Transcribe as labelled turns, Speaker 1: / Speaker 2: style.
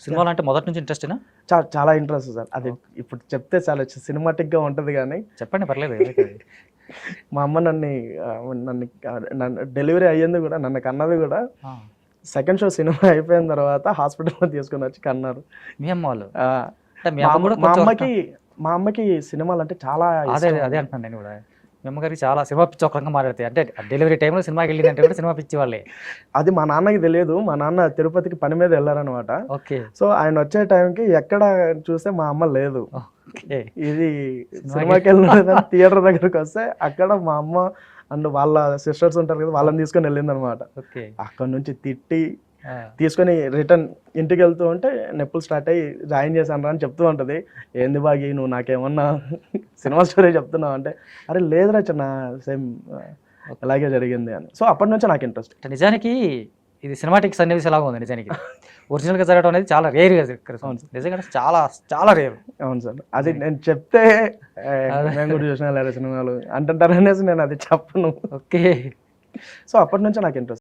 Speaker 1: సినిమాలు అంటే మొదటి నుంచి ఇంట్రెస్టేనా?
Speaker 2: చాలా ఇంట్రెస్ట్ సార్. అది ఇప్పుడు చెప్తే చాలా సినిమాటిక్గా ఉంటుంది కానీ
Speaker 1: చెప్పండి పర్లేదు. ఎవరికి?
Speaker 2: మా అమ్మ నన్ను డెలివరీ అయ్యింది కూడా, నన్ను కన్నది కూడా
Speaker 1: ఆ,
Speaker 2: సెకండ్ షో సినిమా అయిపోయిన తర్వాత హాస్పిటల్లో తీసుకొని వచ్చి కన్నారు.
Speaker 1: మీ అమ్మ వాళ్ళు
Speaker 2: ఆ,
Speaker 1: అంటే మీ
Speaker 2: మా
Speaker 1: అమ్మ కూడా
Speaker 2: మా
Speaker 1: కొంచెం
Speaker 2: అమ్మకి సినిమాలు అంటే చాలా
Speaker 1: అదే
Speaker 2: ఇష్టం.
Speaker 1: అదే అంటున్నాను నేను కూడా. మీ అమ్మగారికి చాలా సినిమా పిచ్చి ఒక రకంగా మాట్లాడతాయి. అంటే డెలివరీ టైంలో సినిమాకి వెళ్ళిందంటే కూడా సినిమా పిచ్చి వాళ్ళే.
Speaker 2: అది మా నాన్నకి తెలియదు. మా నాన్న తిరుపతికి పని మీద వెళ్ళారనమాట.
Speaker 1: ఓకే.
Speaker 2: సో ఆయన వచ్చే టైంకి ఎక్కడ చూస్తే మా అమ్మ లేదు.
Speaker 1: ఓకే.
Speaker 2: ఇది సినిమాకి వెళ్ళిన థియేటర్ దగ్గరికి వస్తే అక్కడ మా అమ్మ అండ్ వాళ్ళ సిస్టర్స్ ఉంటారు కదా, వాళ్ళని తీసుకొని వెళ్ళింది అనమాట.
Speaker 1: ఓకే.
Speaker 2: అక్కడ నుంచి తిట్టి
Speaker 1: ఆ,
Speaker 2: తీసుకొని రిటర్న్ ఇంటికి వెళ్తూ ఉంటే నొప్పులు స్టార్ట్ అయ్యి జాయిన్ చేశాను రా అని చెప్తూ ఉంటుంది. ఏంది బాగి నువ్వు నాకేమన్నా సినిమా స్టోరీ చెప్తున్నావు అంటే, అరే లేదురా చిన్న సేమ్ అలాగే జరిగింది అని. సో అప్పటి నుంచి నాకు ఇంట్రెస్ట్.
Speaker 1: అంటే నిజానికి ఇది సినిమాటిక్ సన్నివేశం లాగా ఉంది నిజానికి. ఒరిజినల్గా జరగడం అనేది చాలా రేర్గా నిజంగా చాలా చాలా రేర్.
Speaker 2: అవును సార్. అది నేను చెప్తే మేము కూడా చూసినా లేదా సినిమాలు అంటుంటారు అనేసి నేను అది చెప్పను.
Speaker 1: ఓకే.
Speaker 2: సో అప్పటి నుంచి నాకు ఇంట్రెస్ట్.